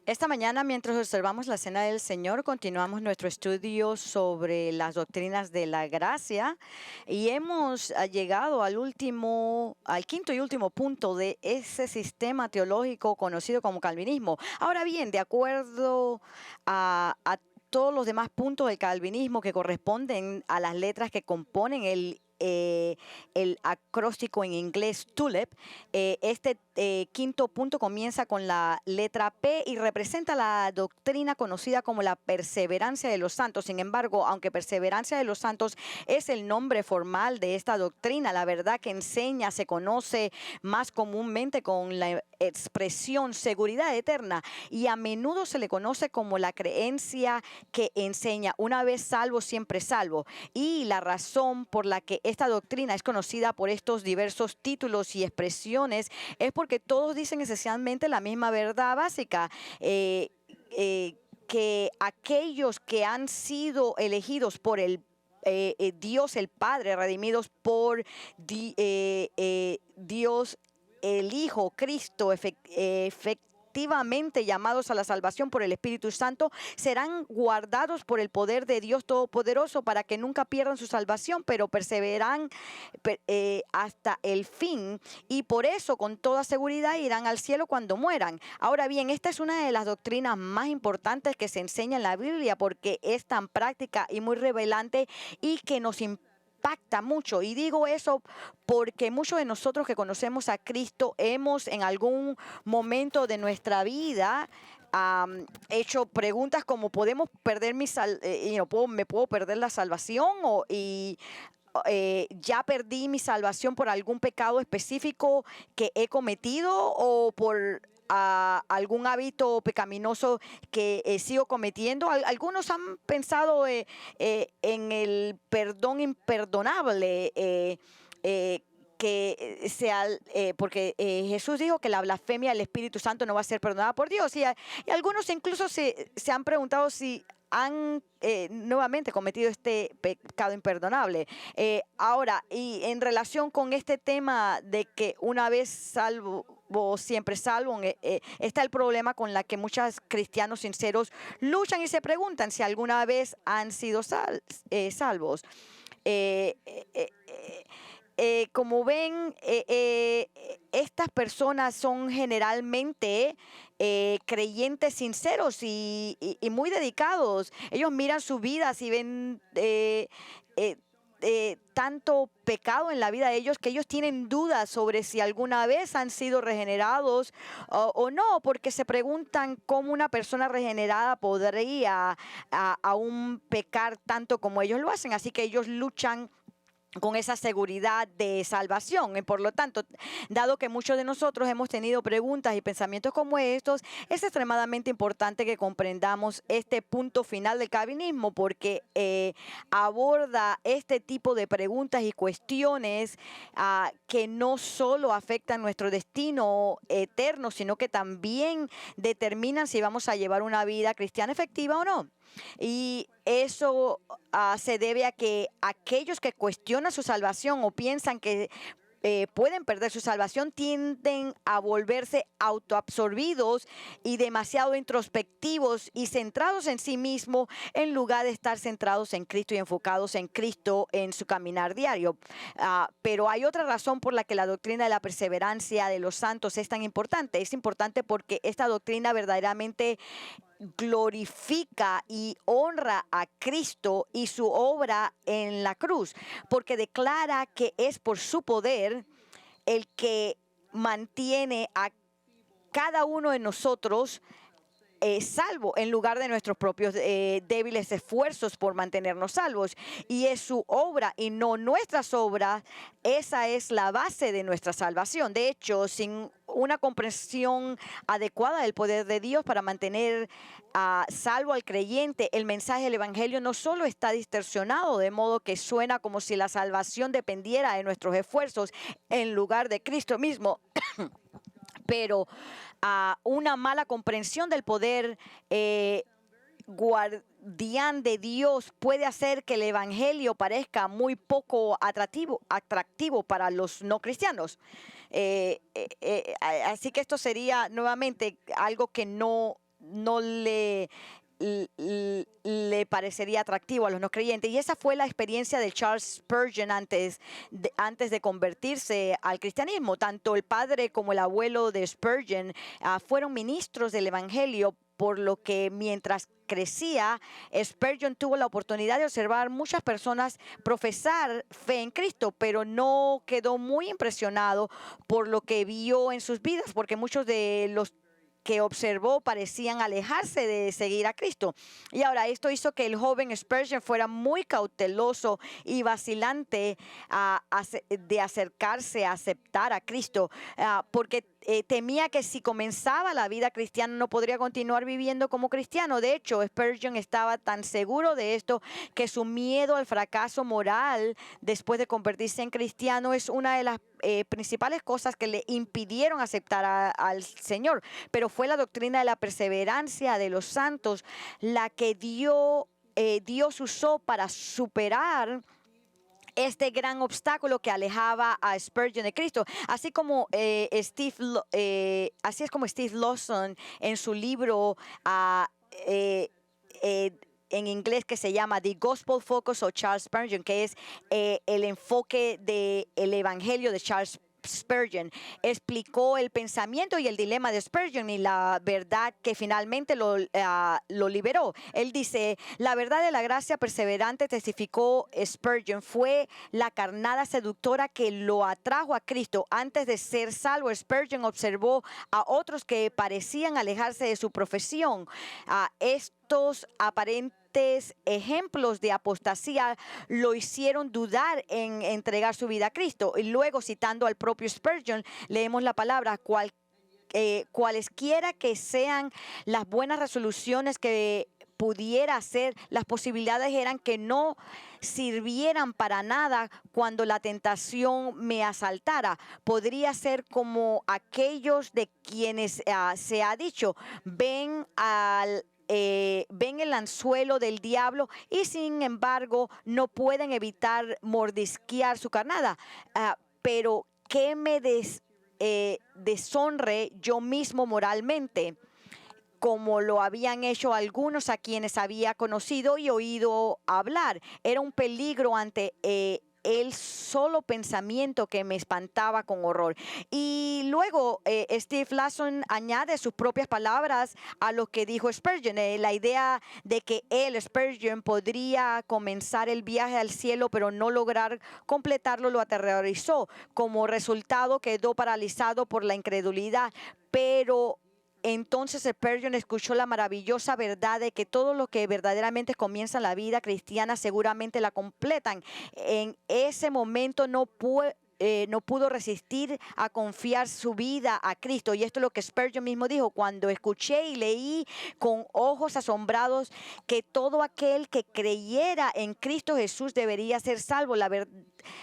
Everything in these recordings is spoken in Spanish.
Esta mañana, mientras observamos la Cena del Señor, continuamos nuestro estudio sobre las doctrinas de la gracia y hemos llegado al quinto y último punto de ese sistema teológico conocido como calvinismo. Ahora bien, de acuerdo a todos los demás puntos del calvinismo que corresponden a las letras que componen el acróstico en inglés TULIP, este quinto punto comienza con la letra P y representa la doctrina conocida como la perseverancia de los santos. Sin embargo, aunque perseverancia de los santos es el nombre formal de esta doctrina, la verdad que enseña se conoce más comúnmente con la expresión seguridad eterna, y a menudo se le conoce como la creencia que enseña una vez salvo, siempre salvo. Y la razón por la que esta doctrina es conocida por estos diversos títulos y expresiones es porque todos dicen esencialmente la misma verdad básica, que aquellos que han sido elegidos por el Dios el Padre, redimidos por Dios el Hijo, Cristo, efectivamente llamados a la salvación por el Espíritu Santo, serán guardados por el poder de Dios Todopoderoso para que nunca pierdan su salvación, pero perseveran hasta el fin, y por eso con toda seguridad irán al cielo cuando mueran. Ahora bien, esta es una de las doctrinas más importantes que se enseña en la Biblia porque es tan práctica y muy revelante y que nos impacta mucho. Y digo eso porque muchos de nosotros que conocemos a Cristo hemos en algún momento de nuestra vida hecho preguntas como: ¿podemos perder me puedo perder la salvación? ¿Ya perdí mi salvación por algún pecado específico que he cometido o por algún hábito pecaminoso que sigo cometiendo? Algunos han pensado en el perdón imperdonable, porque Jesús dijo que la blasfemia del Espíritu Santo no va a ser perdonada por Dios, y algunos incluso se han preguntado si han nuevamente cometido este pecado imperdonable. Ahora, y en relación con este tema de que una vez salvo, siempre salvo, está el problema con la que muchos cristianos sinceros luchan y se preguntan si alguna vez han sido salvos. Como ven, estas personas son generalmente creyentes sinceros y muy dedicados. Ellos miran sus vidas y ven tanto pecado en la vida de ellos que ellos tienen dudas sobre si alguna vez han sido regenerados o no, porque se preguntan cómo una persona regenerada podría aún pecar tanto como ellos lo hacen. Así que ellos luchan con esa seguridad de salvación. Y por lo tanto, dado que muchos de nosotros hemos tenido preguntas y pensamientos como estos, es extremadamente importante que comprendamos este punto final del calvinismo, porque aborda este tipo de preguntas y cuestiones que no solo afectan nuestro destino eterno, sino que también determinan si vamos a llevar una vida cristiana efectiva o no. Y eso se debe a que aquellos que cuestionan su salvación o piensan que pueden perder su salvación tienden a volverse autoabsorbidos y demasiado introspectivos y centrados en sí mismos, en lugar de estar centrados en Cristo y enfocados en Cristo en su caminar diario. Pero hay otra razón por la que la doctrina de la perseverancia de los santos es tan importante. Es importante porque esta doctrina verdaderamente glorifica y honra a Cristo y su obra en la cruz, porque declara que es por su poder el que mantiene a cada uno de nosotros salvo, en lugar de nuestros propios débiles esfuerzos por mantenernos salvos. Y es su obra y no nuestras obras. Esa es la base de nuestra salvación. De hecho, sin una comprensión adecuada del poder de Dios para mantener salvo al creyente, el mensaje del Evangelio no solo está distorsionado, de modo que suena como si la salvación dependiera de nuestros esfuerzos en lugar de Cristo mismo, pero una mala comprensión del poder guardián de Dios puede hacer que el evangelio parezca muy poco atractivo para los no cristianos. Así que esto sería nuevamente algo que no le parecería atractivo a los no creyentes. Y esa fue la experiencia de Charles Spurgeon antes de convertirse al cristianismo. Tanto el padre como el abuelo de Spurgeon fueron ministros del evangelio, por lo que mientras crecía, Spurgeon tuvo la oportunidad de observar muchas personas profesar fe en Cristo, pero no quedó muy impresionado por lo que vio en sus vidas, porque muchos de los que observó parecían alejarse de seguir a Cristo. Y ahora esto hizo que el joven Spurgeon fuera muy cauteloso y vacilante de acercarse a aceptar a Cristo, porque temía que si comenzaba la vida cristiana no podría continuar viviendo como cristiano. De hecho, Spurgeon estaba tan seguro de esto que su miedo al fracaso moral después de convertirse en cristiano es una de las principales cosas que le impidieron aceptar al Señor. Pero fue la doctrina de la perseverancia de los santos la que Dios usó para superar este gran obstáculo que alejaba a Spurgeon de Cristo. Así es como Steve Lawson en su libro en inglés que se llama The Gospel Focus of Charles Spurgeon, que es el enfoque del evangelio de Charles Spurgeon, explicó el pensamiento y el dilema de Spurgeon y la verdad que finalmente lo liberó. Él dice: la verdad de la gracia perseverante, testificó Spurgeon, fue la carnada seductora que lo atrajo a Cristo. Antes de ser salvo, Spurgeon observó a otros que parecían alejarse de su profesión. Estos aparentes ejemplos de apostasía lo hicieron dudar en entregar su vida a Cristo. Y luego, citando al propio Spurgeon, leemos la palabra: cualesquiera que sean las buenas resoluciones que pudiera hacer, las posibilidades eran que no sirvieran para nada cuando la tentación me asaltara. Podría ser como aquellos de quienes se ha dicho: ven el anzuelo del diablo y sin embargo no pueden evitar mordisquear su carnada. Pero que me deshonre yo mismo moralmente, como lo habían hecho algunos a quienes había conocido y oído hablar. Era un peligro ante el solo pensamiento que me espantaba con horror. Y luego Steve Lawson añade sus propias palabras a lo que dijo Spurgeon. La idea de que Spurgeon, podría comenzar el viaje al cielo pero no lograr completarlo lo aterrorizó. Como resultado quedó paralizado por la incredulidad. Pero entonces Spurgeon escuchó la maravillosa verdad de que todo lo que verdaderamente comienza la vida cristiana seguramente la completan. En ese momento no pudo resistir a confiar su vida a Cristo. Y esto es lo que Spurgeon mismo dijo: cuando escuché y leí con ojos asombrados que todo aquel que creyera en Cristo Jesús debería ser salvo, la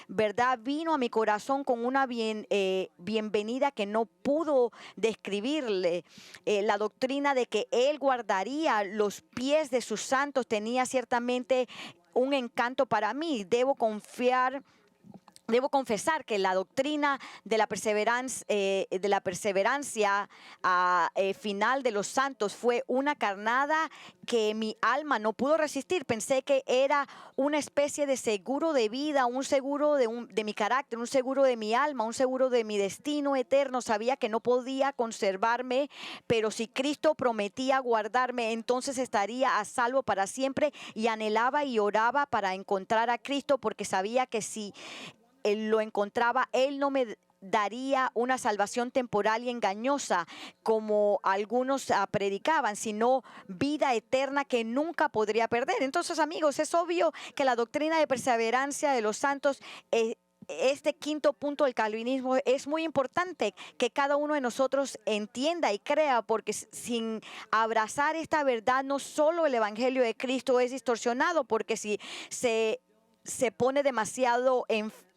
verdad vino a mi corazón con una bienvenida que no pudo describirle. La doctrina de que Él guardaría los pies de sus santos tenía ciertamente un encanto para mí. Debo confesar que la doctrina de la perseverancia final de los santos fue una carnada que mi alma no pudo resistir. Pensé que era una especie de seguro de vida, un seguro de mi carácter, un seguro de mi alma, un seguro de mi destino eterno. Sabía que no podía conservarme, pero si Cristo prometía guardarme, entonces estaría a salvo para siempre, y anhelaba y oraba para encontrar a Cristo, porque sabía que si Él lo encontraba, Él no me daría una salvación temporal y engañosa como algunos predicaban, sino vida eterna que nunca podría perder. Entonces, amigos, es obvio que la doctrina de perseverancia de los santos, este quinto punto del calvinismo, es muy importante que cada uno de nosotros entienda y crea, porque sin abrazar esta verdad, no solo el evangelio de Cristo es distorsionado, porque si se pone demasiado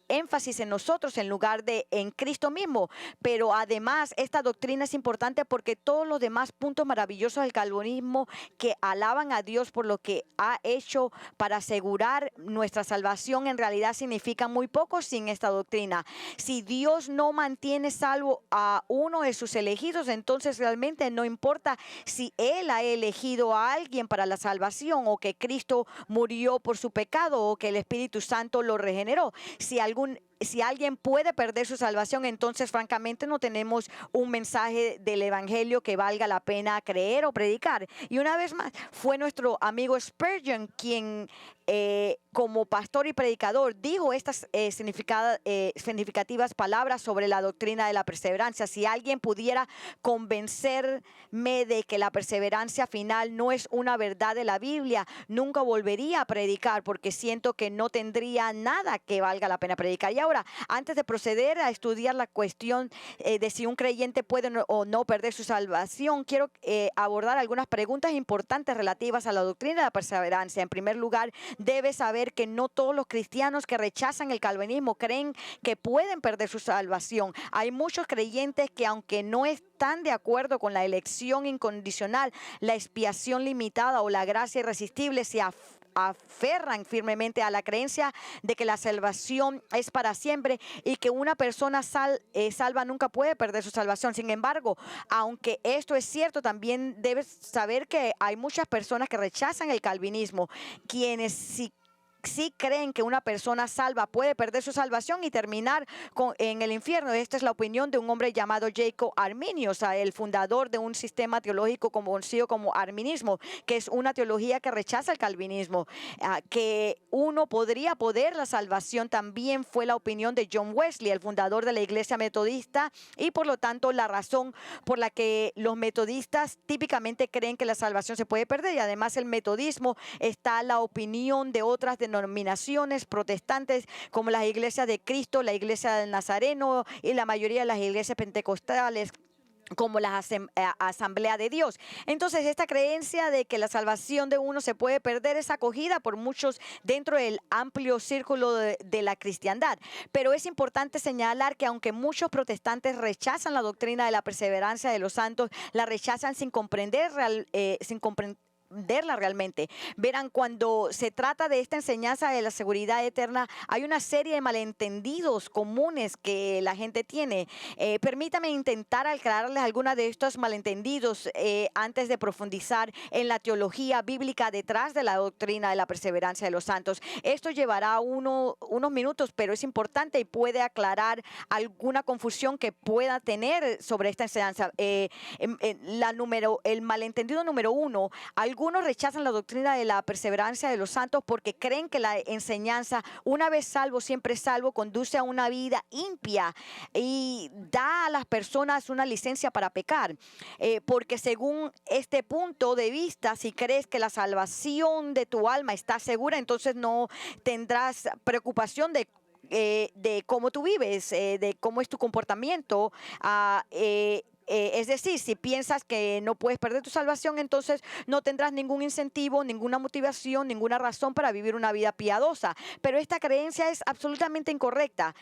énfasis en nosotros en lugar de en Cristo mismo. Pero además esta doctrina es importante porque todos los demás puntos maravillosos del calvinismo que alaban a Dios por lo que ha hecho para asegurar nuestra salvación en realidad significan muy poco sin esta doctrina. Si Dios no mantiene salvo a uno de sus elegidos, entonces realmente no importa si Él ha elegido a alguien para la salvación o que Cristo murió por su pecado o que el Espíritu Santo lo regeneró. Si alguien puede perder su salvación, entonces francamente no tenemos un mensaje del evangelio que valga la pena creer o predicar. Y una vez más, fue nuestro amigo Spurgeon quien como pastor y predicador dijo estas significativas palabras sobre la doctrina de la perseverancia. Si alguien pudiera convencerme de que la perseverancia final no es una verdad de la Biblia, nunca volvería a predicar porque siento que no tendría nada que valga la pena predicar. Y ahora, antes de proceder a estudiar la cuestión de si un creyente puede o no perder su salvación, quiero abordar algunas preguntas importantes relativas a la doctrina de la perseverancia. En primer lugar, debes saber que no todos los cristianos que rechazan el calvinismo creen que pueden perder su salvación. Hay muchos creyentes que, aunque no están de acuerdo con la elección incondicional, la expiación limitada o la gracia irresistible, se aferran firmemente a la creencia de que la salvación es para siempre y que una persona salva nunca puede perder su salvación. Sin embargo, aunque esto es cierto, también debes saber que hay muchas personas que rechazan el calvinismo, quienes sí creen que una persona salva puede perder su salvación y terminar en el infierno. Esta es la opinión de un hombre llamado Jacob Arminius, el fundador de un sistema teológico conocido como arminismo, que es una teología que rechaza el calvinismo. Que uno podría poder la salvación también fue la opinión de John Wesley, el fundador de la iglesia metodista, y por lo tanto la razón por la que los metodistas típicamente creen que la salvación se puede perder. Y además el metodismo está la opinión de otras denominaciones protestantes como las iglesias de Cristo, la iglesia del Nazareno y la mayoría de las iglesias pentecostales como la Asamblea de Dios. Entonces esta creencia de que la salvación de uno se puede perder es acogida por muchos dentro del amplio círculo de la cristiandad. Pero es importante señalar que aunque muchos protestantes rechazan la doctrina de la perseverancia de los santos, la rechazan sin comprenderla realmente. Verán, cuando se trata de esta enseñanza de la seguridad eterna, hay una serie de malentendidos comunes que la gente tiene. Permítame intentar aclararles algunos de estos malentendidos antes de profundizar en la teología bíblica detrás de la doctrina de la perseverancia de los santos. Esto llevará unos minutos, pero es importante y puede aclarar alguna confusión que pueda tener sobre esta enseñanza. El malentendido número uno: algunos rechazan la doctrina de la perseverancia de los santos porque creen que la enseñanza, una vez salvo, siempre salvo, conduce a una vida impía y da a las personas una licencia para pecar. Porque según este punto de vista, si crees que la salvación de tu alma está segura, entonces no tendrás preocupación de cómo tú vives, de cómo es tu comportamiento. Es decir, si piensas que no puedes perder tu salvación, entonces no tendrás ningún incentivo, ninguna motivación, ninguna razón para vivir una vida piadosa. Pero esta creencia es absolutamente incorrecta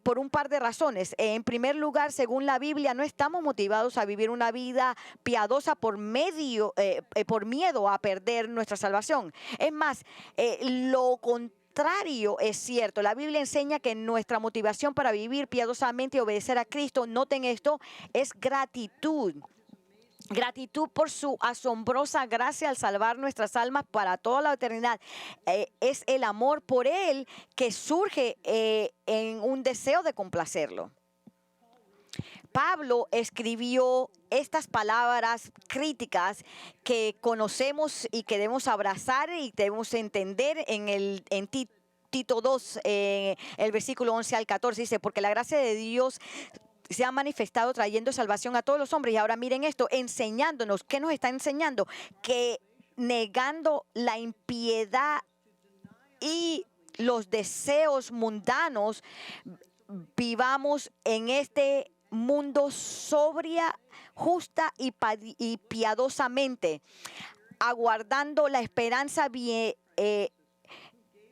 por un par de razones. En primer lugar, según la Biblia, no estamos motivados a vivir una vida piadosa por miedo a perder nuestra salvación. Es más, lo contrario es cierto. La Biblia enseña que nuestra motivación para vivir piadosamente y obedecer a Cristo, noten esto, es gratitud. Gratitud por su asombrosa gracia al salvar nuestras almas para toda la eternidad. Es el amor por Él que surge en un deseo de complacerlo. Pablo escribió estas palabras críticas que conocemos y que debemos abrazar y debemos entender en Tito 2, el versículo 11 al 14, dice: porque la gracia de Dios se ha manifestado trayendo salvación a todos los hombres. Y ahora miren esto, enseñándonos. ¿Qué nos está enseñando? Que negando la impiedad y los deseos mundanos, vivamos en este mundo sobria, justa y piadosamente, aguardando la esperanza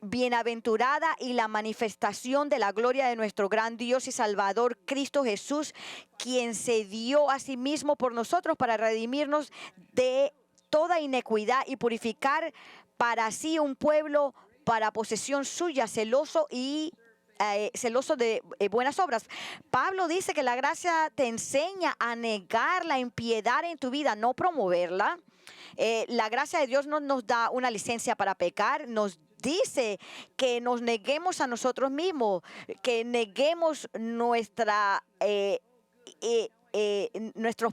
bienaventurada y la manifestación de la gloria de nuestro gran Dios y Salvador Cristo Jesús, quien se dio a sí mismo por nosotros para redimirnos de toda iniquidad y purificar para sí un pueblo para posesión suya, celoso de buenas obras. Pablo dice que la gracia te enseña a negar la impiedad en tu vida, no promoverla. La gracia de Dios no nos da una licencia para pecar, nos dice que nos neguemos a nosotros mismos, que neguemos nuestros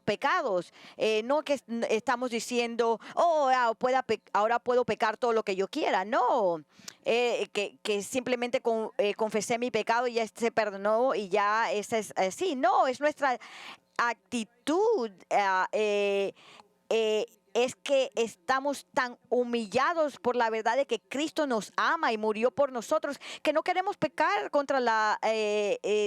pecados, no que estamos diciendo, ahora puedo pecar todo lo que yo quiera, no, que simplemente confesé mi pecado y ya se perdonó y ya es así, no, es nuestra actitud. Es que estamos tan humillados por la verdad de que Cristo nos ama y murió por nosotros, que no queremos pecar contra la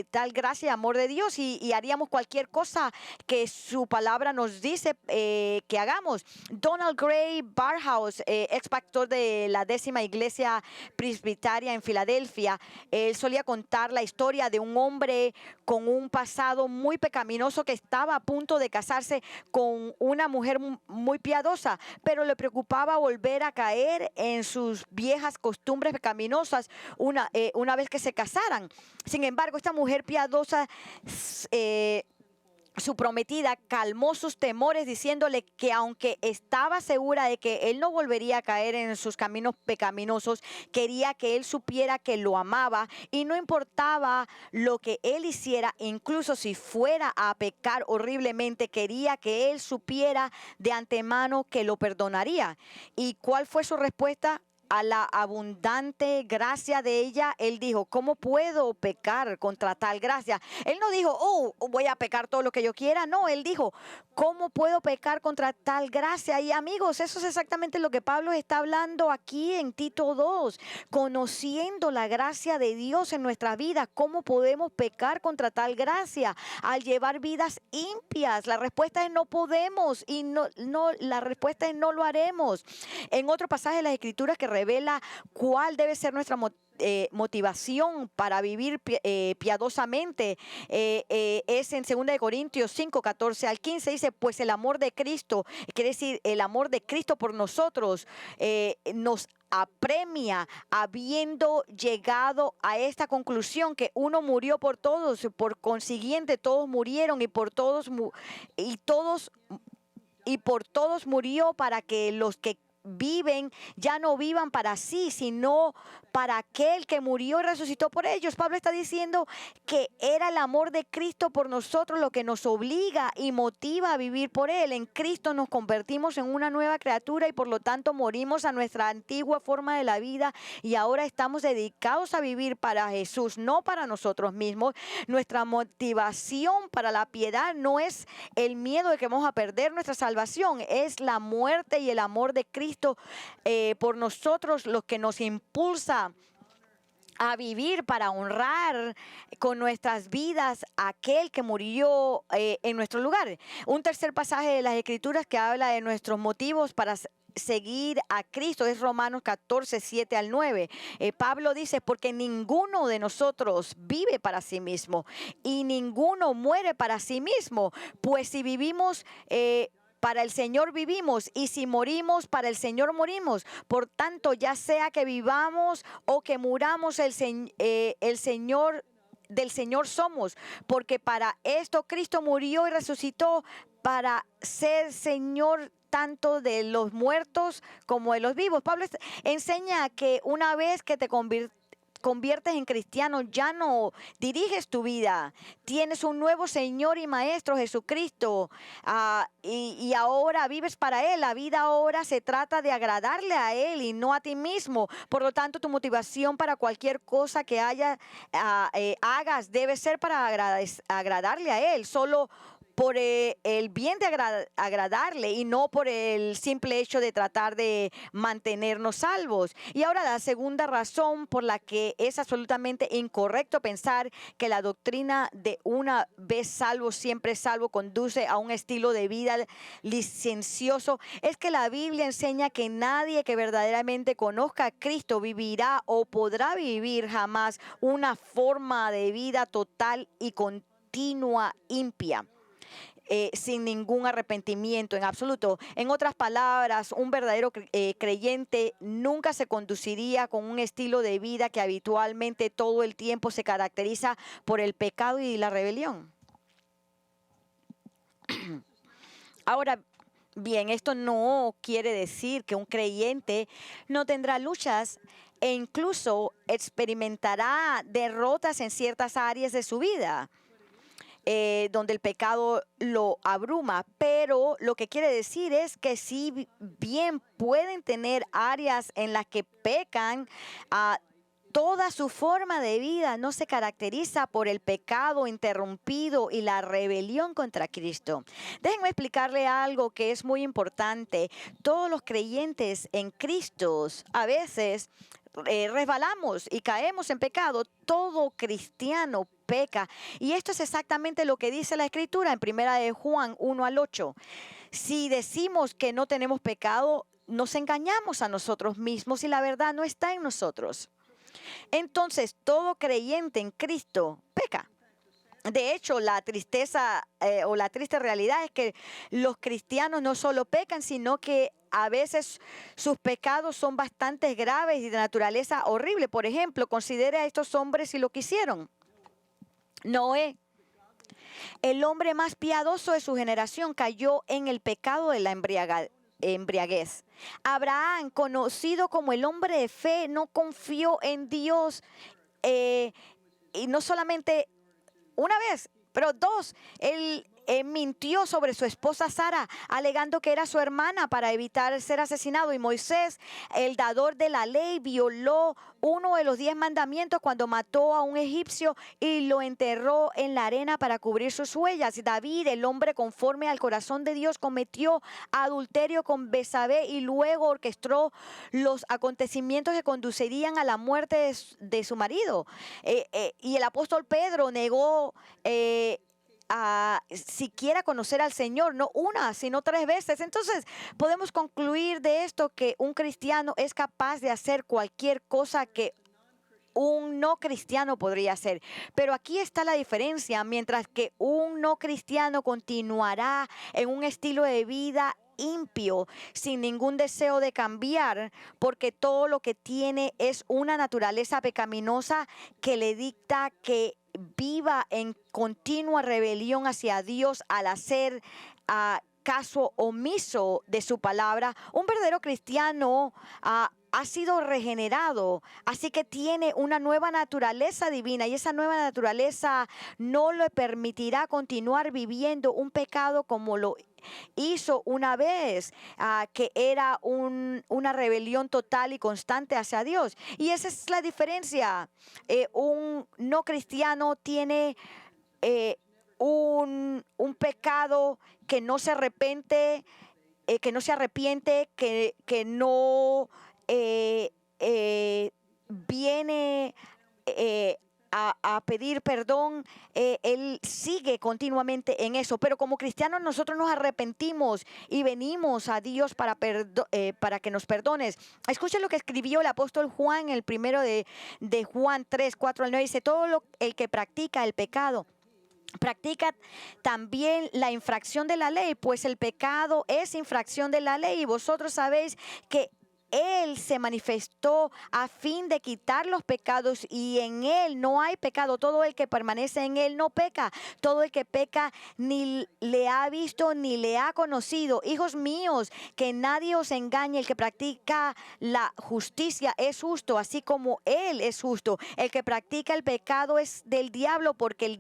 tal gracia y amor de Dios y haríamos cualquier cosa que su palabra nos dice que hagamos. Donald Gray Barhouse, ex pastor de la 10ª Iglesia Presbiteria en Filadelfia, él solía contar la historia de un hombre con un pasado muy pecaminoso que estaba a punto de casarse con una mujer muy piadosa, pero le preocupaba volver a caer en sus viejas costumbres pecaminosas una vez que se casaran. Sin embargo, esta mujer piadosa, su prometida, calmó sus temores diciéndole que aunque estaba segura de que él no volvería a caer en sus caminos pecaminosos, quería que él supiera que lo amaba y no importaba lo que él hiciera, incluso si fuera a pecar horriblemente, quería que él supiera de antemano que lo perdonaría. ¿Y cuál fue su respuesta? A la abundante gracia de ella, él dijo, ¿cómo puedo pecar contra tal gracia? Él no dijo, voy a pecar todo lo que yo quiera. No, él dijo, ¿cómo puedo pecar contra tal gracia? Y amigos, eso es exactamente lo que Pablo está hablando aquí en Tito 2, conociendo la gracia de Dios en nuestra vida. ¿Cómo podemos pecar contra tal gracia? Al llevar vidas impias. La respuesta es no podemos y la respuesta es no lo haremos. En otro pasaje de las Escrituras que revela cuál debe ser nuestra motivación para vivir piadosamente, es en 2 Corintios 5, 14 al 15, dice, pues el amor de Cristo, quiere decir, el amor de Cristo por nosotros nos apremia, habiendo llegado a esta conclusión que uno murió por todos, por consiguiente todos murieron y por todos murió para que los que viven ya no vivan para sí, sino para aquel que murió y resucitó por ellos. Pablo está diciendo que era el amor de Cristo por nosotros lo que nos obliga y motiva a vivir por él. En Cristo nos convertimos en una nueva criatura y por lo tanto morimos a nuestra antigua forma de la vida y ahora estamos dedicados a vivir para Jesús, no para nosotros mismos. Nuestra motivación para la piedad no es el miedo de que vamos a perder nuestra salvación, es la muerte y el amor de Cristo por nosotros lo que nos impulsa a vivir para honrar con nuestras vidas a aquel que murió en nuestro lugar. Un tercer pasaje de las Escrituras que habla de nuestros motivos para seguir a Cristo es Romanos 14, 7 al 9. Pablo dice, porque ninguno de nosotros vive para sí mismo y ninguno muere para sí mismo, pues si vivimos para el Señor vivimos y si morimos, para el Señor morimos. Por tanto, ya sea que vivamos o que muramos, el Señor, del Señor somos. Porque para esto Cristo murió y resucitó para ser Señor tanto de los muertos como de los vivos. Pablo enseña que una vez que te conviertes en cristiano, ya no diriges tu vida. Tienes un nuevo Señor y Maestro, Jesucristo, y ahora vives para Él. La vida ahora se trata de agradarle a Él y no a ti mismo. Por lo tanto, tu motivación para cualquier cosa que hagas debe ser para agradarle a Él. Solo por el bien de agradarle y no por el simple hecho de tratar de mantenernos salvos. Y ahora la segunda razón por la que es absolutamente incorrecto pensar que la doctrina de una vez salvo, siempre salvo conduce a un estilo de vida licencioso es que la Biblia enseña que nadie que verdaderamente conozca a Cristo vivirá o podrá vivir jamás una forma de vida total y continua impía. Sin ningún arrepentimiento en absoluto. En otras palabras, un verdadero creyente nunca se conduciría con un estilo de vida que habitualmente todo el tiempo se caracteriza por el pecado y la rebelión. Ahora bien, esto no quiere decir que un creyente no tendrá luchas e incluso experimentará derrotas en ciertas áreas de su vida. Donde el pecado lo abruma, pero lo que quiere decir es que si bien pueden tener áreas en las que pecan, toda su forma de vida no se caracteriza por el pecado interrumpido y la rebelión contra Cristo. Déjenme explicarle algo que es muy importante. Todos los creyentes en Cristo a veces resbalamos y caemos en pecado. Todo cristiano peca. Y esto es exactamente lo que dice la Escritura en 1 Juan 1-8. Si decimos que no tenemos pecado, nos engañamos a nosotros mismos y la verdad no está en nosotros. Entonces, todo creyente en Cristo peca. De hecho, la tristeza o la triste realidad es que los cristianos no solo pecan, sino que a veces sus pecados son bastante graves y de naturaleza horrible. Por ejemplo, considere a estos hombres y lo que hicieron. Noé, el hombre más piadoso de su generación, cayó en el pecado de la embriaguez. Abraham, conocido como el hombre de fe, no confió en Dios y no solamente una vez, pero dos, él mintió sobre su esposa Sara, alegando que era su hermana para evitar ser asesinado. Y Moisés, el dador de la ley, violó uno de los 10 mandamientos cuando mató a un egipcio y lo enterró en la arena para cubrir sus huellas. David, el hombre conforme al corazón de Dios, cometió adulterio con Betsabé y luego orquestó los acontecimientos que conducirían a la muerte de su marido. Y el apóstol Pedro negó a siquiera conocer al Señor, no una, sino 3 veces. Entonces, podemos concluir de esto que un cristiano es capaz de hacer cualquier cosa que un no cristiano podría hacer. Pero aquí está la diferencia. Mientras que un no cristiano continuará en un estilo de vida impío, sin ningún deseo de cambiar, porque todo lo que tiene es una naturaleza pecaminosa que le dicta que viva en continua rebelión hacia Dios al hacer caso omiso de su palabra. Un verdadero cristiano ha sido regenerado, así que tiene una nueva naturaleza divina y esa nueva naturaleza no le permitirá continuar viviendo un pecado como lo hizo una vez, que era una rebelión total y constante hacia Dios. Y esa es la diferencia. Un no cristiano tiene un pecado que no se arrepiente, que no viene a pedir perdón. Él sigue continuamente en eso, pero como cristianos nosotros nos arrepentimos y venimos a Dios para que nos perdones. Escuchen lo que escribió el apóstol Juan, el primero de Juan 3:4-9, dice: todo el que practica el pecado practica también la infracción de la ley, pues el pecado es infracción de la ley, y vosotros sabéis que Él se manifestó a fin de quitar los pecados y en Él no hay pecado. Todo el que permanece en Él no peca. Todo el que peca ni le ha visto ni le ha conocido. Hijos míos, que nadie os engañe. El que practica la justicia es justo, así como Él es justo. El que practica el pecado es del diablo, porque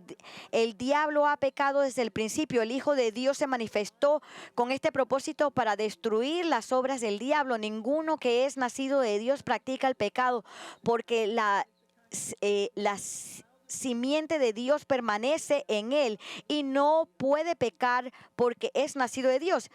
el diablo ha pecado desde el principio. El Hijo de Dios se manifestó con este propósito para destruir las obras del diablo. Ninguno que es nacido de Dios practica el pecado, porque la simiente de Dios permanece en él y no puede pecar porque es nacido de Dios.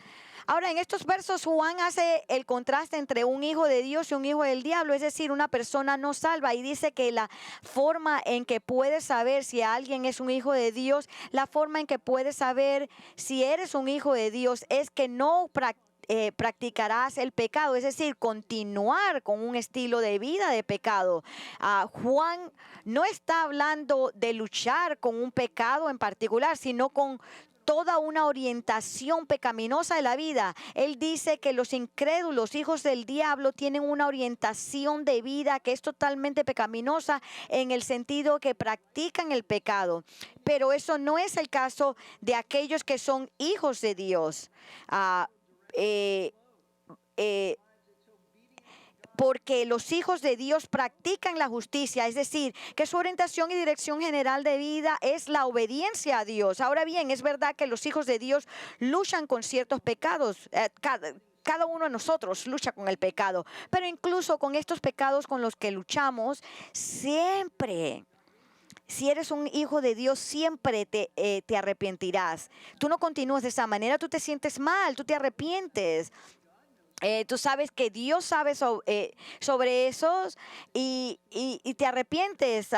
Ahora, en estos versos Juan hace el contraste entre un hijo de Dios y un hijo del diablo, es decir, una persona no salva, y dice que la forma en que puedes saber si alguien es un hijo de Dios, la forma en que puedes saber si eres un hijo de Dios es que no practicarás el pecado, es decir, continuar con un estilo de vida de pecado. Juan no está hablando de luchar con un pecado en particular, sino con toda una orientación pecaminosa de la vida. Él dice que los incrédulos, hijos del diablo, tienen una orientación de vida que es totalmente pecaminosa en el sentido que practican el pecado. Pero eso no es el caso de aquellos que son hijos de Dios. Porque los hijos de Dios practican la justicia, es decir, que su orientación y dirección general de vida es la obediencia a Dios. Ahora bien, es verdad que los hijos de Dios luchan con ciertos pecados. Cada uno de nosotros lucha con el pecado, pero incluso con estos pecados con los que luchamos, siempre, si eres un hijo de Dios, siempre te arrepentirás. Tú no continúas de esa manera, tú te sientes mal, tú te arrepientes. Tú sabes que Dios sabe sobre esos y te arrepientes.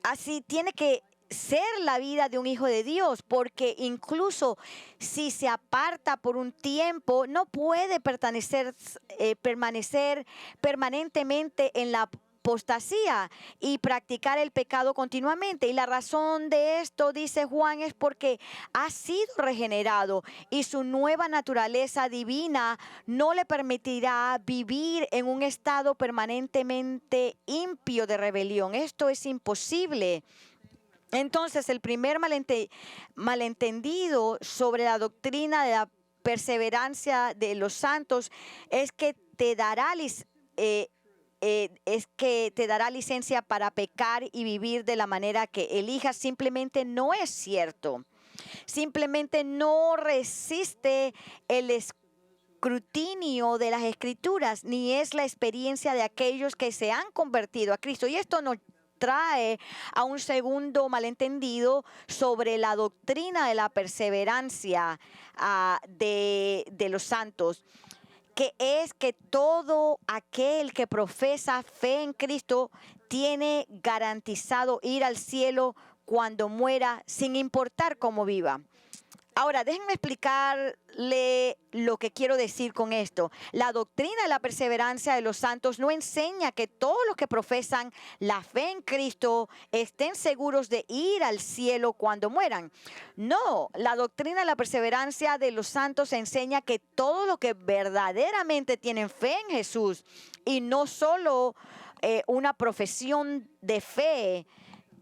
Así tiene que ser la vida de un hijo de Dios, porque incluso si se aparta por un tiempo, no puede permanecer permanentemente en la apostasía y practicar el pecado continuamente. Y la razón de esto, dice Juan, es porque ha sido regenerado y su nueva naturaleza divina no le permitirá vivir en un estado permanentemente impío de rebelión. Esto es imposible. Entonces, el primer malentendido sobre la doctrina de la perseverancia de los santos es que te dará licencia para pecar y vivir de la manera que elijas. Simplemente no es cierto. Simplemente no resiste el escrutinio de las Escrituras, ni es la experiencia de aquellos que se han convertido a Cristo. Y esto nos trae a un segundo malentendido sobre la doctrina de la perseverancia de los santos, que es que todo aquel que profesa fe en Cristo tiene garantizado ir al cielo cuando muera, sin importar cómo viva. Ahora, déjenme explicarle lo que quiero decir con esto. La doctrina de la perseverancia de los santos no enseña que todos los que profesan la fe en Cristo estén seguros de ir al cielo cuando mueran. No, la doctrina de la perseverancia de los santos enseña que todos los que verdaderamente tienen fe en Jesús y no solo una profesión de fe,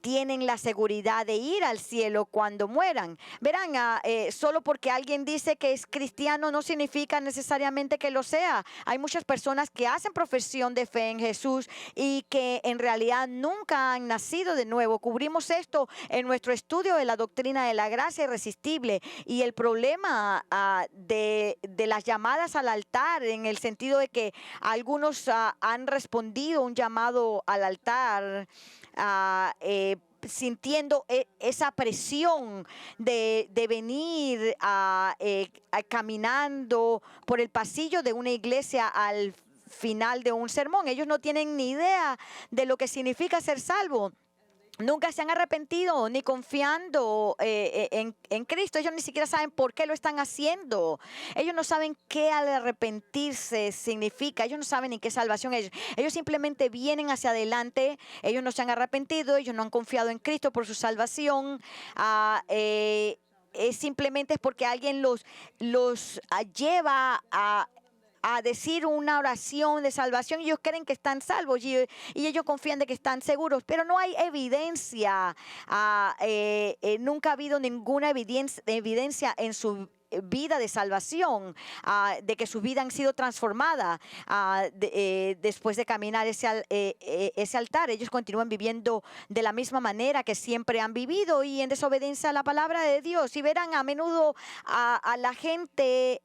tienen la seguridad de ir al cielo cuando mueran. Verán, solo porque alguien dice que es cristiano no significa necesariamente que lo sea. Hay muchas personas que hacen profesión de fe en Jesús y que en realidad nunca han nacido de nuevo. Cubrimos esto en nuestro estudio de la doctrina de la gracia irresistible, y el problema de las llamadas al altar, en el sentido de que algunos han respondido un llamado al altar sintiendo esa presión de venir caminando por el pasillo de una iglesia al final de un sermón. Ellos no tienen ni idea de lo que significa ser salvo. Nunca se han arrepentido ni confiando en Cristo. Ellos ni siquiera saben por qué lo están haciendo. Ellos no saben qué al arrepentirse significa. Ellos no saben ni qué salvación es. Ellos simplemente vienen hacia adelante. Ellos no se han arrepentido. Ellos no han confiado en Cristo por su salvación. Simplemente es porque alguien los lleva a decir una oración de salvación y ellos creen que están salvos y ellos confían de que están seguros, pero no hay evidencia, nunca ha habido ninguna evidencia en su vida de salvación, de que su vida han sido transformada después de caminar ese altar. Ellos continúan viviendo de la misma manera que siempre han vivido y en desobediencia a la palabra de Dios. Y verán, a menudo a la gente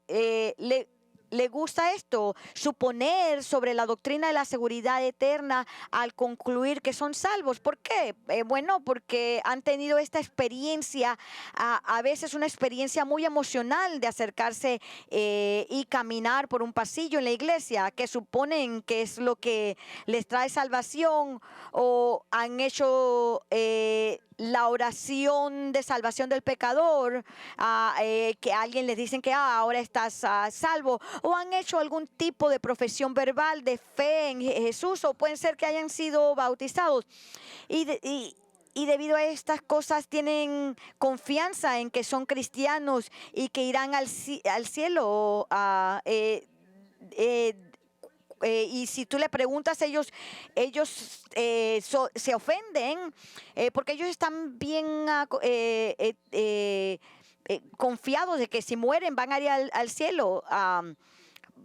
le gusta esto, suponer sobre la doctrina de la seguridad eterna al concluir que son salvos. ¿Por qué? Bueno, porque han tenido esta experiencia, a veces una experiencia muy emocional de acercarse y caminar por un pasillo en la iglesia, que suponen que es lo que les trae salvación, o han hecho la oración de salvación del pecador, que a alguien les dicen que ahora estás salvo, o han hecho algún tipo de profesión verbal de fe en Jesús, o pueden ser que hayan sido bautizados. Y debido a estas cosas tienen confianza en que son cristianos y que irán al cielo. Y si tú le preguntas, ellos se ofenden porque ellos están bien confiados de que si mueren van a ir al cielo,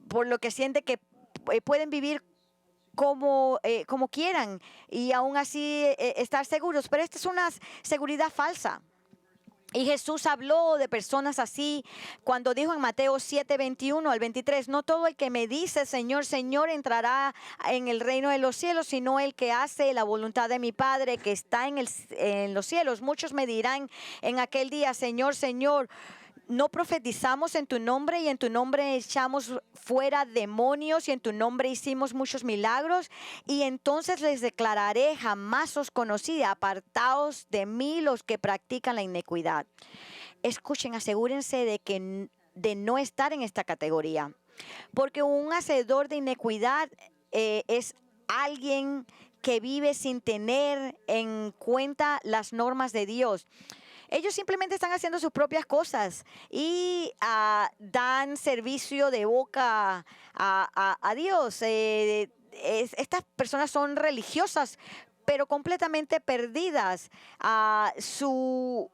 por lo que sienten que pueden vivir como quieran y aún así estar seguros. Pero esta es una seguridad falsa. Y Jesús habló de personas así cuando dijo en Mateo 7:21 al 23: no todo el que me dice Señor, Señor entrará en el reino de los cielos, sino el que hace la voluntad de mi Padre que está en los cielos. Muchos me dirán en aquel día: Señor, Señor, ¿no profetizamos en tu nombre y en tu nombre echamos fuera demonios y en tu nombre hicimos muchos milagros? Y entonces les declararé: jamás os conocí, apartaos de mí los que practican la iniquidad. Escuchen, asegúrense de no estar en esta categoría, porque un hacedor de iniquidad es alguien que vive sin tener en cuenta las normas de Dios. Ellos simplemente están haciendo sus propias cosas y dan servicio de boca a Dios. Estas personas son religiosas, pero completamente perdidas. Su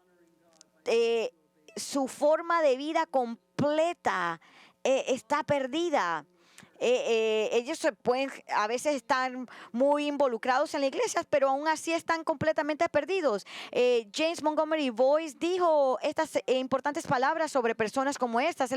forma de vida completa está perdida. Ellos a veces están muy involucrados en la iglesia, pero aún así están completamente perdidos. James Montgomery Boyce dijo estas importantes palabras sobre personas como estas.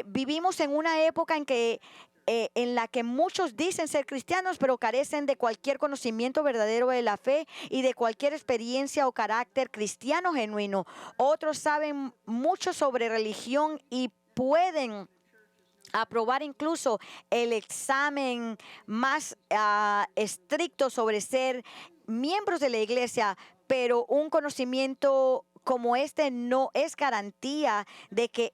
Vivimos en una época en la que muchos dicen ser cristianos, pero carecen de cualquier conocimiento verdadero de la fe y de cualquier experiencia o carácter cristiano genuino. Otros saben mucho sobre religión y pueden aprobar incluso el examen más estricto sobre ser miembros de la iglesia, pero un conocimiento como este no es garantía de que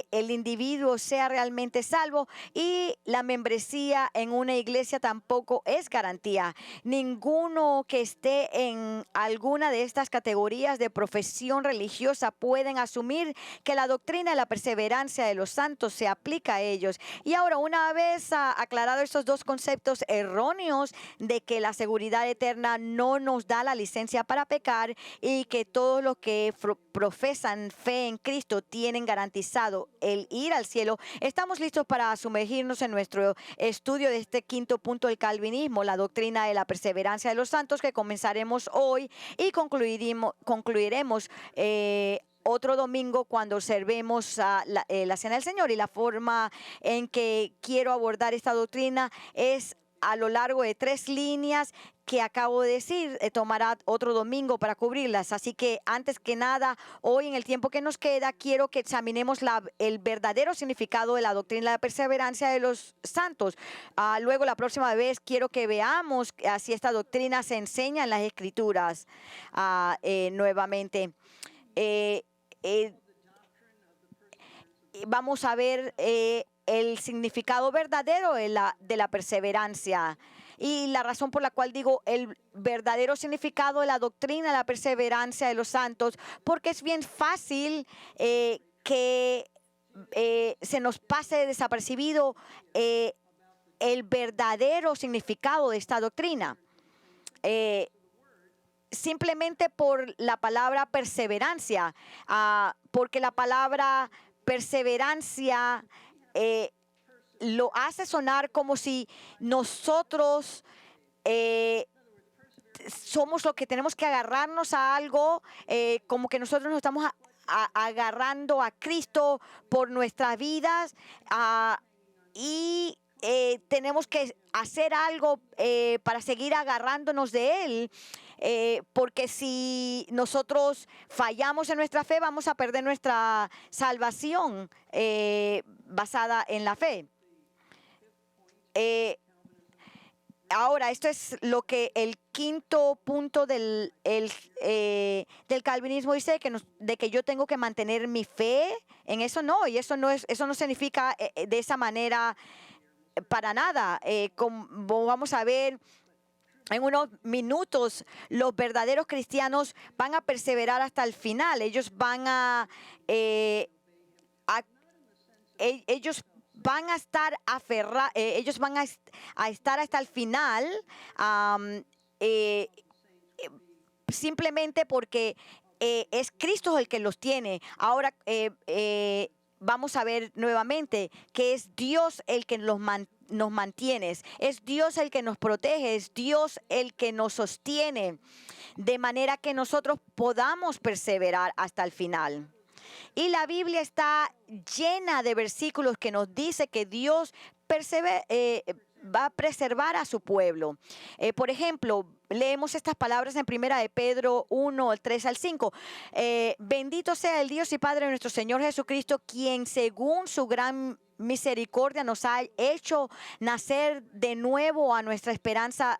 el individuo sea realmente salvo, y la membresía en una iglesia tampoco es garantía. Ninguno que esté en alguna de estas categorías de profesión religiosa pueden asumir que la doctrina de la perseverancia de los santos se aplica a ellos. Y ahora, una vez aclarado estos dos conceptos erróneos de que la seguridad eterna no nos da la licencia para pecar y que todos los que profesan fe en Cristo tienen garantizado el ir al cielo, estamos listos para sumergirnos en nuestro estudio de este quinto punto del calvinismo, la doctrina de la perseverancia de los santos, que comenzaremos hoy y concluiremos otro domingo cuando observemos la Cena del Señor. Y la forma en que quiero abordar esta doctrina es a lo largo de 3 líneas que acabo de decir. Tomará otro domingo para cubrirlas. Así que antes que nada, hoy en el tiempo que nos queda, quiero que examinemos el verdadero significado de la doctrina de la perseverancia de los santos. Luego, la próxima vez, quiero que veamos si esta doctrina se enseña en las Escrituras nuevamente. Vamos a ver el significado verdadero de la perseverancia, y la razón por la cual digo el verdadero significado de la doctrina de la perseverancia de los santos, porque es bien fácil que se nos pase desapercibido el verdadero significado de esta doctrina. Simplemente por la palabra perseverancia, porque la palabra perseverancia lo hace sonar como si nosotros somos los que tenemos que agarrarnos a algo, como que nosotros nos estamos agarrando a Cristo por nuestras vidas, tenemos que hacer algo para seguir agarrándonos de Él, porque si nosotros fallamos en nuestra fe, vamos a perder nuestra salvación basada en la fe. Ahora, esto es lo que el quinto punto del calvinismo dice, de que yo tengo que mantener mi fe en eso. No, y eso no significa de esa manera para nada. Como vamos a ver en unos minutos, los verdaderos cristianos van a perseverar hasta el final. Ellos van ellos van a estar aferrados, ellos van a estar hasta el final, simplemente porque es Cristo el que los tiene. Ahora vamos a ver nuevamente que es Dios el que nos mantiene, es Dios el que nos protege, es Dios el que nos sostiene, de manera que nosotros podamos perseverar hasta el final. Y la Biblia está llena de versículos que nos dice que Dios va a preservar a su pueblo. Por ejemplo, leemos estas palabras en 1 de Pedro 1, 3 al 5. Bendito sea el Dios y Padre de nuestro Señor Jesucristo, quien según su gran misericordia nos ha hecho nacer de nuevo a nuestra esperanza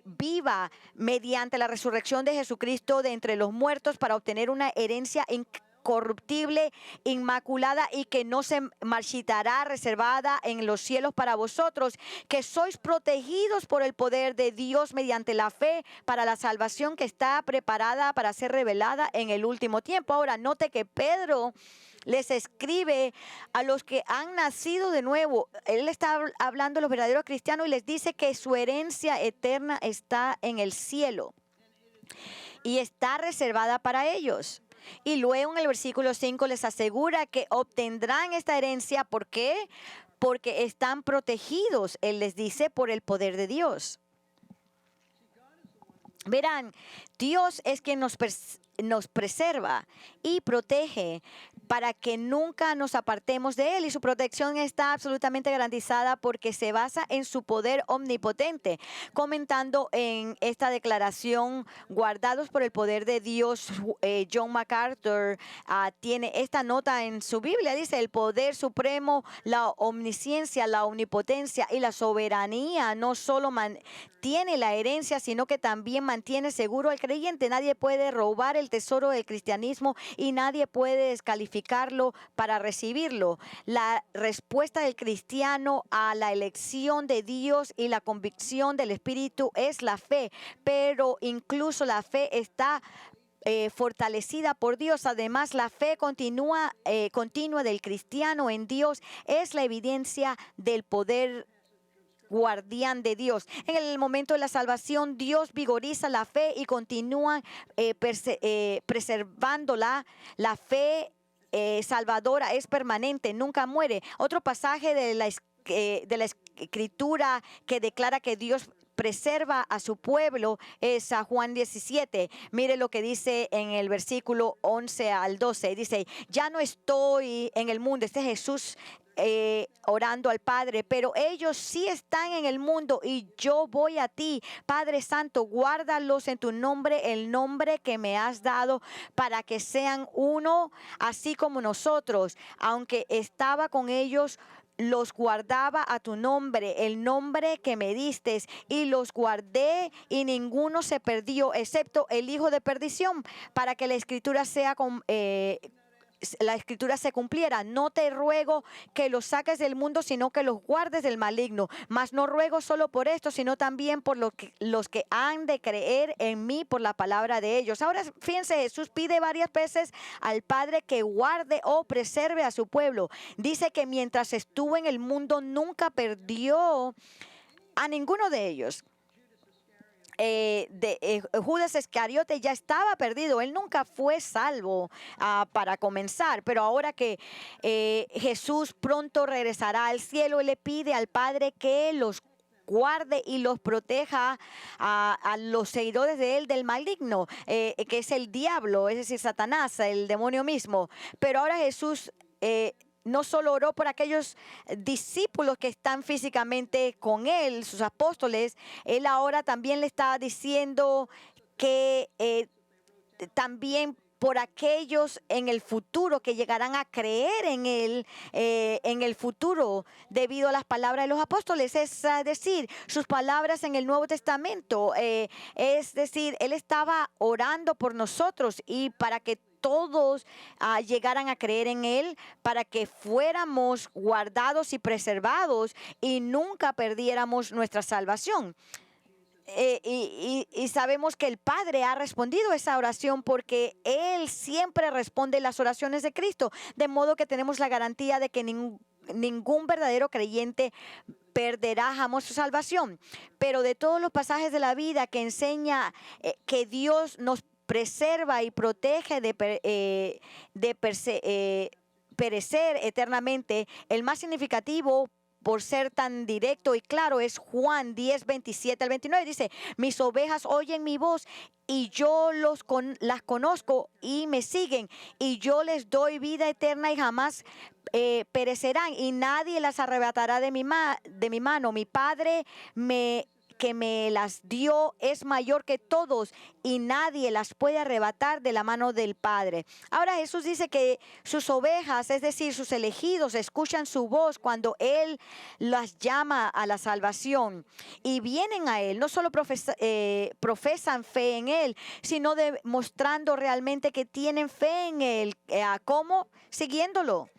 viva mediante la resurrección de Jesucristo de entre los muertos, para obtener una herencia incorruptible, inmaculada y que no se marchitará, reservada en los cielos para vosotros, que sois protegidos por el poder de Dios mediante la fe para la salvación que está preparada para ser revelada en el último tiempo. Ahora, note que Pedro les escribe a los que han nacido de nuevo. Él está hablando a los verdaderos cristianos y les dice que su herencia eterna está en el cielo y está reservada para ellos. Y luego en el versículo 5 les asegura que obtendrán esta herencia. ¿Por qué? Porque están protegidos, él les dice, por el poder de Dios. Verán, Dios es quien nos preserva y protege para que nunca nos apartemos de Él, y su protección está absolutamente garantizada porque se basa en su poder omnipotente. Comentando en esta declaración, guardados por el poder de Dios, John MacArthur tiene esta nota en su Biblia. Dice: el poder supremo, la omnisciencia, la omnipotencia y la soberanía no solo mantiene la herencia, sino que también mantiene seguro al creyente. Nadie puede robar el tesoro del cristianismo y nadie puede descalificarlo para recibirlo. La respuesta del cristiano a la elección de Dios y la convicción del Espíritu es la fe, pero incluso la fe está fortalecida por Dios. Además, la fe continua del cristiano en Dios es la evidencia del poder guardián de Dios. En el momento de la salvación, Dios vigoriza la fe y continúa preservándola. La fe salvadora es permanente, nunca muere. Otro pasaje de la Escritura que declara que Dios preserva a su pueblo es a Juan 17. Mire lo que dice en el versículo 11 al 12. Dice: ya no estoy en el mundo. Este es Jesús orando al Padre, pero ellos sí están en el mundo y yo voy a ti. Padre Santo, guárdalos en tu nombre, el nombre que me has dado, para que sean uno, así como nosotros. Aunque estaba con ellos, los guardaba a tu nombre, el nombre que me diste, y los guardé, y ninguno se perdió, excepto el hijo de perdición, para que la escritura se cumpliera. No te ruego que los saques del mundo, sino que los guardes del maligno. Mas no ruego solo por esto, sino también por los que han de creer en mí por la palabra de ellos. Ahora fíjense, Jesús pide varias veces al Padre que guarde o preserve a su pueblo. Dice que mientras estuvo en el mundo nunca perdió a ninguno de ellos. Judas Iscariote ya estaba perdido, él nunca fue salvo para comenzar, pero ahora que Jesús pronto regresará al cielo, él le pide al Padre que los guarde y los proteja a los seguidores de él del maligno, que es el diablo, es decir, Satanás, el demonio mismo. Pero ahora Jesús no solo oró por aquellos discípulos que están físicamente con él, sus apóstoles, él ahora también le está diciendo que también por aquellos en el futuro que llegarán a creer en él en el futuro debido a las palabras de los apóstoles, es decir, sus palabras en el Nuevo Testamento, es decir, él estaba orando por nosotros y para que todos llegaran a creer en él, para que fuéramos guardados y preservados y nunca perdiéramos nuestra salvación. Y sabemos que el Padre ha respondido esa oración porque Él siempre responde las oraciones de Cristo, de modo que tenemos la garantía de que ningún verdadero creyente perderá jamás su salvación. Pero de todos los pasajes de la vida que enseña que Dios nos preserva y protege de perecer eternamente, el más significativo por ser tan directo y claro es Juan 10, 27 al 29. Dice: mis ovejas oyen mi voz y yo las conozco y me siguen, y yo les doy vida eterna y jamás perecerán, y nadie las arrebatará de mi mano. Mi Padre que me las dio es mayor que todos y nadie las puede arrebatar de la mano del Padre. Ahora Jesús dice que sus ovejas, es decir, sus elegidos, escuchan su voz cuando Él las llama a la salvación y vienen a Él. No solo profesan fe en Él, sino demostrando realmente que tienen fe en Él. ¿Cómo? Siguiéndolo.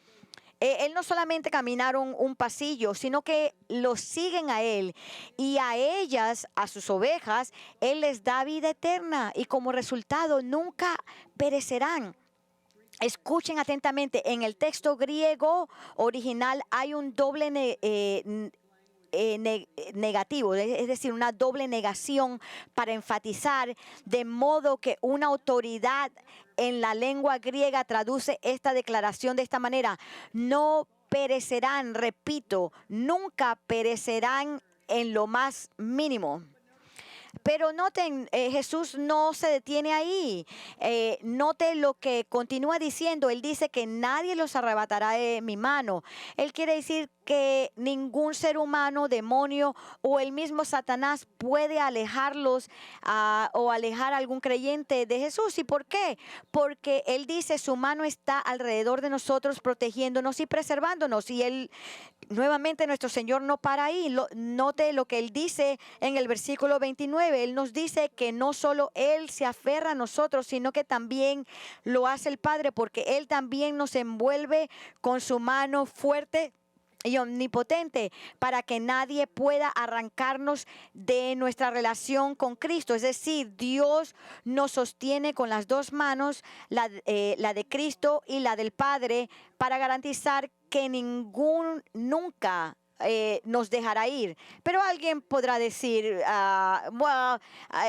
Él no solamente caminaron un pasillo, sino que los siguen a Él. Y a ellas, a sus ovejas, Él les da vida eterna. Y como resultado, nunca perecerán. Escuchen atentamente, en el texto griego original hay un doble negativo, es decir, una doble negación para enfatizar, de modo que una autoridad en la lengua griega traduce esta declaración de esta manera: no perecerán, repito, nunca perecerán en lo más mínimo. Pero noten, Jesús no se detiene ahí. Note lo que continúa diciendo. Él dice que nadie los arrebatará de mi mano. Él quiere decir que ningún ser humano, demonio o el mismo Satanás puede alejarlos o alejar a algún creyente de Jesús. ¿Y por qué? Porque Él dice: su mano está alrededor de nosotros, protegiéndonos y preservándonos. Y Él, nuevamente, nuestro Señor no para ahí. Note lo que Él dice en el versículo 29. Él nos dice que no solo Él se aferra a nosotros, sino que también lo hace el Padre, porque Él también nos envuelve con su mano fuerte y omnipotente, para que nadie pueda arrancarnos de nuestra relación con Cristo. Es decir, Dios nos sostiene con las dos manos, la de Cristo y la del Padre, para garantizar que nunca nos dejará ir. Pero alguien podrá decir: bueno,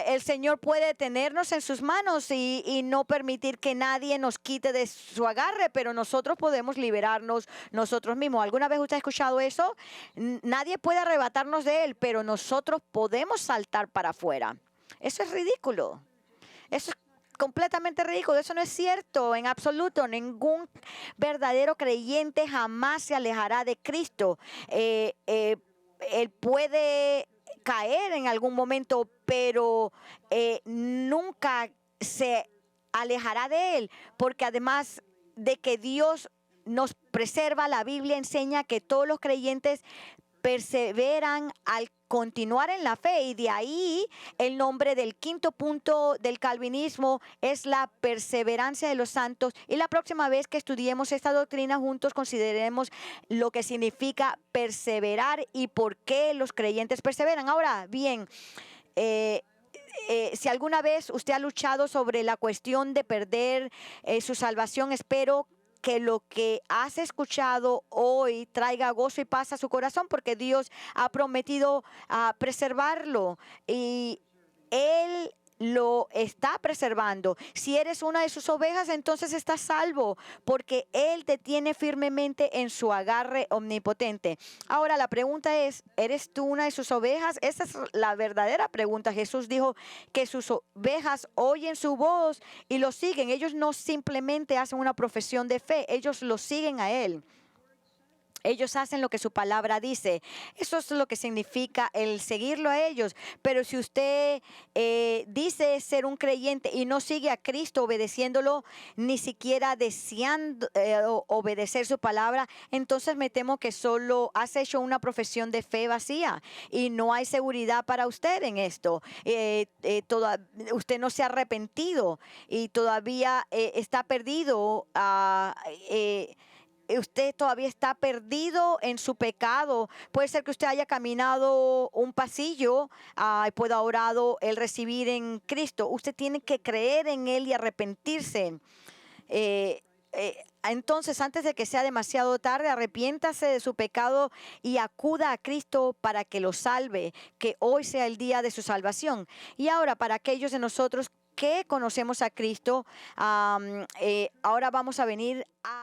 el Señor puede tenernos en sus manos y no permitir que nadie nos quite de su agarre, pero nosotros podemos liberarnos nosotros mismos. ¿Alguna vez usted ha escuchado eso? Nadie puede arrebatarnos de Él, pero nosotros podemos saltar para afuera. Eso es ridículo. Eso es completamente ridículo. Eso no es cierto en absoluto. Ningún verdadero creyente jamás se alejará de Cristo. Él puede caer en algún momento, pero nunca se alejará de Él, porque además de que Dios nos preserva, la Biblia enseña que todos los creyentes perseveran al continuar en la fe, y de ahí el nombre del quinto punto del calvinismo es la perseverancia de los santos. Y la próxima vez que estudiemos esta doctrina juntos, consideremos lo que significa perseverar y por qué los creyentes perseveran. Ahora bien, si alguna vez usted ha luchado sobre la cuestión de perder su salvación, espero que lo que has escuchado hoy traiga gozo y paz a su corazón, porque Dios ha prometido preservarlo y Él lo está preservando. Si eres una de sus ovejas, entonces estás salvo, porque Él te tiene firmemente en su agarre omnipotente. Ahora la pregunta es: ¿eres tú una de sus ovejas? Esa es la verdadera pregunta. Jesús dijo que sus ovejas oyen su voz y lo siguen. Ellos no simplemente hacen una profesión de fe, ellos lo siguen a Él. Ellos hacen lo que su palabra dice. Eso es lo que significa el seguirlo a ellos. Pero si usted dice ser un creyente y no sigue a Cristo obedeciéndolo, ni siquiera deseando obedecer su palabra, entonces me temo que solo has hecho una profesión de fe vacía y no hay seguridad para usted en esto. Usted no se ha arrepentido y todavía está perdido. Usted todavía está perdido en su pecado. Puede ser que usted haya caminado un pasillo y pueda ahora el recibir en Cristo. Usted tiene que creer en Él y arrepentirse. Entonces, antes de que sea demasiado tarde, arrepiéntase de su pecado y acuda a Cristo para que lo salve, que hoy sea el día de su salvación. Y ahora, para aquellos de nosotros que conocemos a Cristo, ahora vamos a venir a